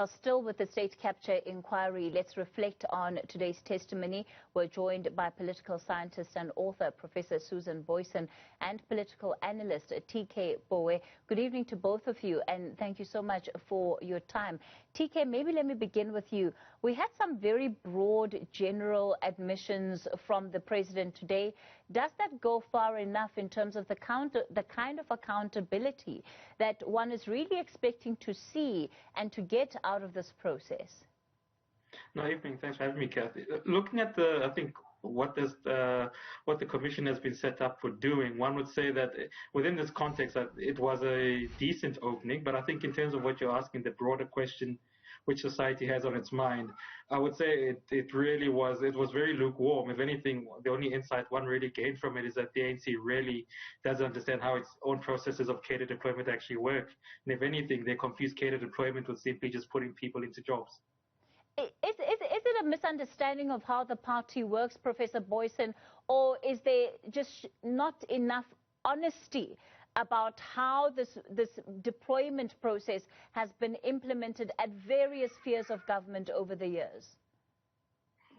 Still with the state capture inquiry, let's reflect on today's testimony. We're joined by political scientist and author Professor Susan Boyson and political analyst TK Bowe. Good evening to both of you, and thank you so much for your time. TK, maybe let me begin with you. We had some very broad general admissions from the president today. Does that go far enough in terms of the kind of accountability that one is really expecting to see and to get out of this process? No, evening. Thanks for having me, Kathy. Looking at I think what the commission has been set up for doing, one would say that within this context, it was a decent opening. But I think in terms of what you're asking, the broader question which society has on its mind, I would say it was very lukewarm. If anything, the only insight one really gained from it is that the ANC really doesn't understand how its own processes of cadre deployment actually work. And if anything, they confuse cadre deployment with simply just putting people into jobs. Is it a misunderstanding of how the party works, Professor Boyson, or is there just not enough honesty about how this deployment process has been implemented at various spheres of government over the years?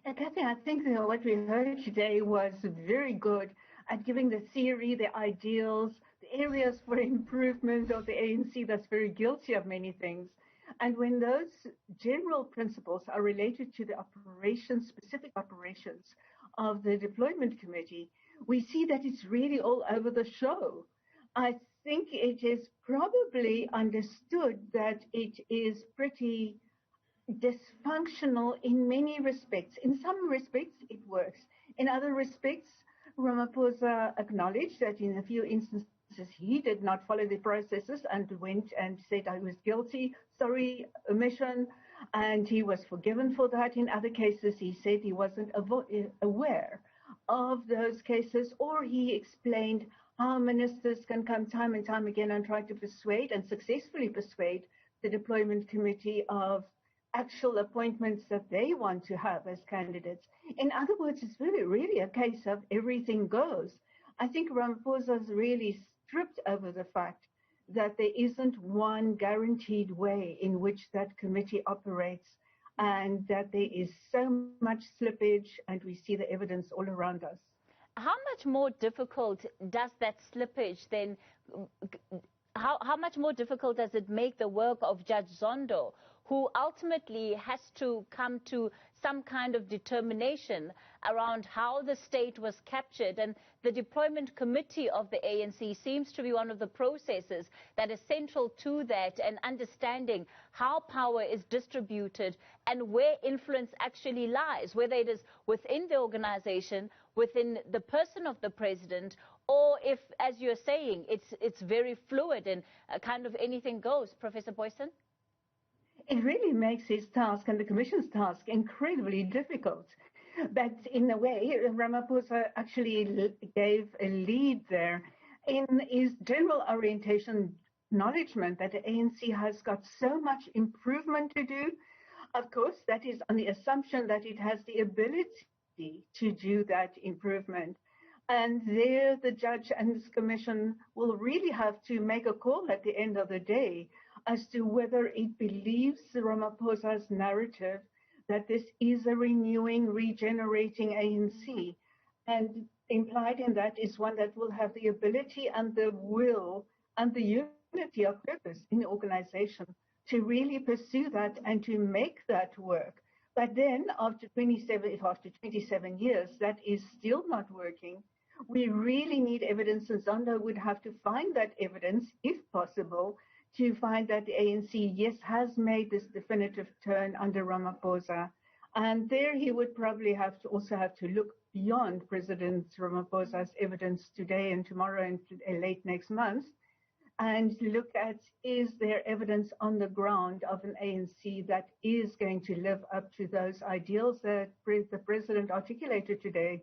Kathy, I think what we heard today was very good at giving the theory, the ideals, the areas for improvement of the ANC that's very guilty of many things. And when those general principles are related to the operations, specific operations of the deployment committee, we see that it's really all over the show. I think it is probably understood that it is pretty dysfunctional in many respects. In some respects, it works. In other respects, Ramaphosa acknowledged that in a few instances he did not follow the processes and went and said I was guilty, sorry, omission, and he was forgiven for that. In other cases, he said he wasn't aware of those cases, or he explained how ministers can come time and time again and try to persuade and successfully persuade the deployment committee of actual appointments that they want to have as candidates. In other words, it's really a case of everything goes. I think Ramaphosa's really stripped over the fact that there isn't one guaranteed way in which that committee operates, and that there is so much slippage, and we see the evidence all around us. How much more difficult does that slippage then, how much more difficult does it make the work of Judge Zondo, who ultimately has to come to some kind of determination around how the state was captured? And the deployment committee of the ANC seems to be one of the processes that is central to that, and understanding how power is distributed and where influence actually lies, whether it is within the organization, within the person of the president, or if, as you're saying, it's very fluid and kind of anything goes. Professor Boyson? It really makes his task and the Commission's task incredibly difficult. But in a way, Ramaphosa actually gave a lead there in his general orientation, acknowledgement that the ANC has got so much improvement to do. Of course, that is on the assumption that it has the ability to do that improvement. And there, the judge and this commission will really have to make a call at the end of the day as to whether it believes Ramaphosa's narrative that this is a renewing, regenerating ANC. And implied in that is one that will have the ability and the will and the unity of purpose in the organization to really pursue that and to make that work. But then after 27 years, that is still not working. We really need evidence, and Zondo would have to find that evidence, if possible, to find that the ANC, yes, has made this definitive turn under Ramaphosa. And there he would probably also have to look beyond President Ramaphosa's evidence today and tomorrow and late next month, and look at, is there evidence on the ground of an ANC that is going to live up to those ideals that the president articulated today?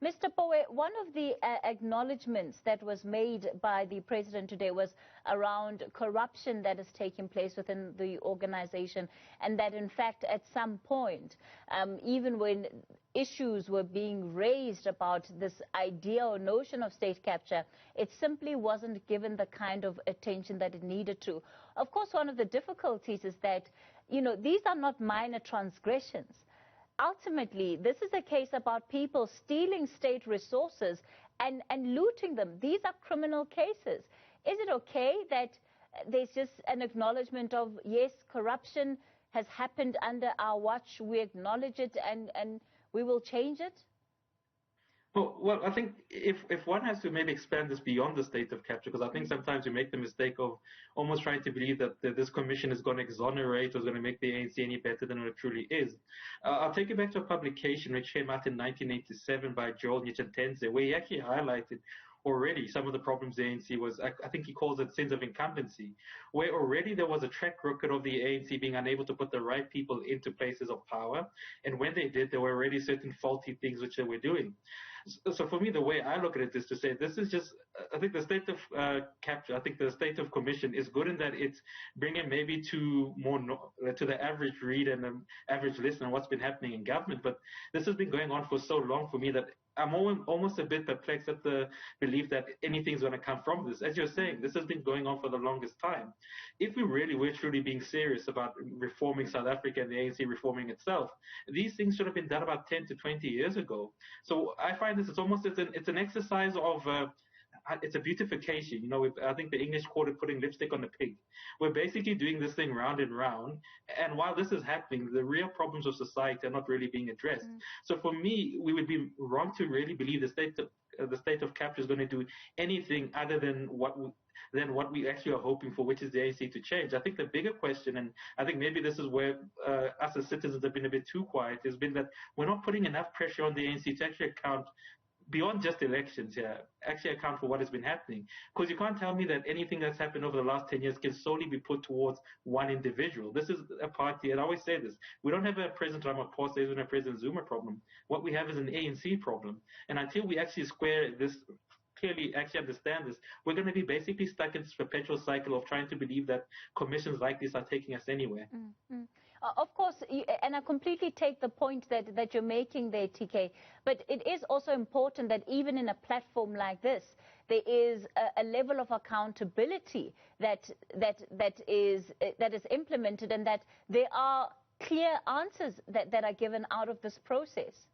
Mr. Bowe, one of the acknowledgements that was made by the president today was around corruption that is taking place within the organization, and that in fact at some point, even when issues were being raised about this idea or notion of state capture, it simply wasn't given the kind of attention that it needed to. of course, one of the difficulties is that, these are not minor transgressions. Ultimately, this is a case about people stealing state resources and looting them. These are criminal cases. Is it okay that there's just an acknowledgement of, yes, corruption has happened under our watch, we acknowledge it, and we will change it? Well, I think if one has to maybe expand this beyond the state of capture, because I think sometimes we make the mistake of almost trying to believe that this commission is going to exonerate or is going to make the ANC any better than it truly is. I'll take you back to a publication which came out in 1987 by Joel Nichentenze, where he actually highlighted already some of the problems the ANC was, I think he calls it sense of incumbency, where already there was a track record of the ANC being unable to put the right people into places of power. And when they did, there were already certain faulty things which they were doing. So for me, the way I look at it is to say this is just, I think the state of capture, I think the state of commission is good in that it's bringing maybe to the average reader and the average listener what's been happening in government. But this has been going on for so long for me that I'm almost a bit perplexed at the belief that anything's going to come from this. As you're saying, this has been going on for the longest time. If we really were truly being serious about reforming South Africa and the ANC reforming itself, these things should have been done about 10 to 20 years ago. So I find this, it's an exercise of, it's a beautification. I think the English call it putting lipstick on the pig. We're basically doing this thing round and round. And while this is happening, the real problems of society are not really being addressed. So for me, we would be wrong to really believe the state of capture is going to do anything other than what we actually are hoping for, which is the ANC to change. I think the bigger question, and I think maybe this is where us as citizens have been a bit too quiet, has been that we're not putting enough pressure on the ANC to actually account beyond just elections here, actually account for what has been happening. Because you can't tell me that anything that's happened over the last 10 years can solely be put towards one individual. This is a party, and I always say this, we don't have a President Ramaphosa, even a President Zuma problem. What we have is an ANC problem. And until we actually square this, clearly actually understand this, we're going to be basically stuck in this perpetual cycle of trying to believe that commissions like this are taking us anywhere. Of course, and I completely take the point that you're making there, TK, but it is also important that even in a platform like this, there is a level of accountability that is implemented, and that there are clear answers that are given out of this process.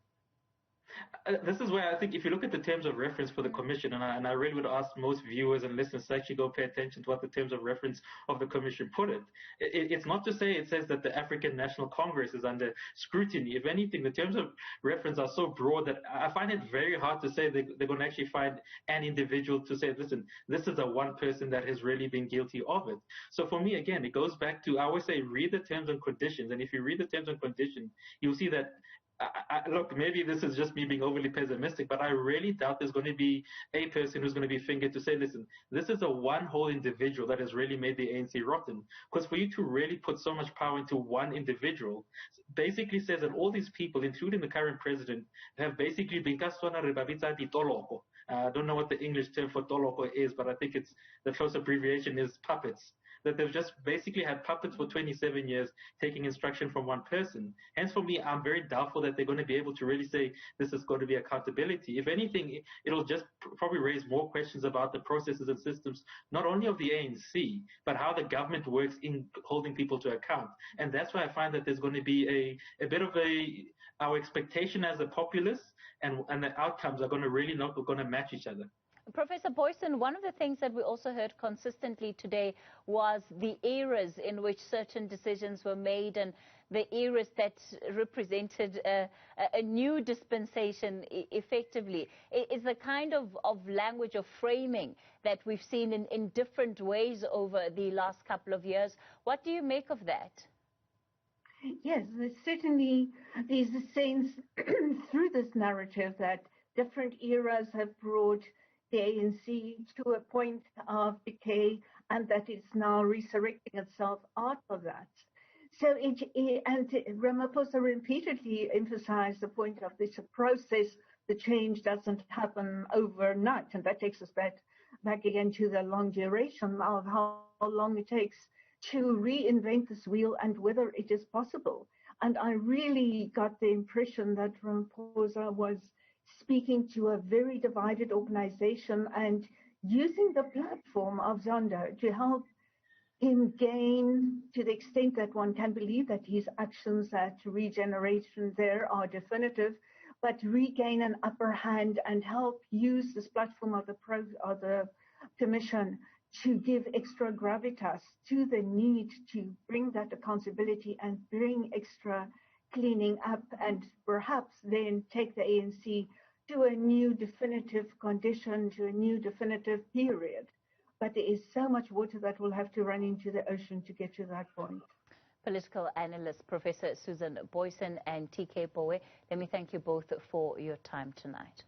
This is where I think if you look at the terms of reference for the commission, and I really would ask most viewers and listeners to actually go pay attention to what the terms of reference of the commission put it. It's not to say it says that the African National Congress is under scrutiny. If anything, the terms of reference are so broad that I find it very hard to say they're going to actually find an individual to say, listen, this is the one person that has really been guilty of it. So for me, again, it goes back to, I always say, read the terms and conditions. And if you read the terms and conditions, you'll see that look, maybe this is just me being overly pessimistic, but I really doubt there's going to be a person who's going to be fingered to say, listen, this is a one whole individual that has really made the ANC rotten. Because for you to really put so much power into one individual basically says that all these people, including the current president, have basically been toloko. I don't know what the English term for toloko is, but I think it's the close abbreviation is puppets. That they've just basically had puppets for 27 years taking instruction from one person. Hence, for me, I'm very doubtful that they're going to be able to really say this is going to be accountability. If anything, it'll just probably raise more questions about the processes and systems, not only of the ANC, but how the government works in holding people to account. And that's why I find that there's going to be a bit of our expectation as a populace and the outcomes are going to really not going to match each other. Professor Boyson, one of the things that we also heard consistently today was the eras in which certain decisions were made, and the eras that represented a new dispensation effectively. It's the kind of language of framing that we've seen in different ways over the last couple of years. What do you make of that? Yes, certainly there's a sense through this narrative that different eras have brought the ANC to a point of decay, and that it's now resurrecting itself out of that. So, and Ramaphosa repeatedly emphasized the point of this process. The change doesn't happen overnight, and that takes us back again to the long duration of how long it takes to reinvent this wheel and whether it is possible. And I really got the impression that Ramaphosa was speaking to a very divided organization and using the platform of Zondo to help him gain, to the extent that one can believe that his actions at regeneration there are definitive, but regain an upper hand and help use this platform of the Commission to give extra gravitas to the need to bring that accountability and bring extra cleaning up, and perhaps then take the ANC to a new definitive condition, to a new definitive period. But there is so much water that will have to run into the ocean to get to that point. Political analyst Professor Susan Boyson and TK Bowe, let me thank you both for your time tonight.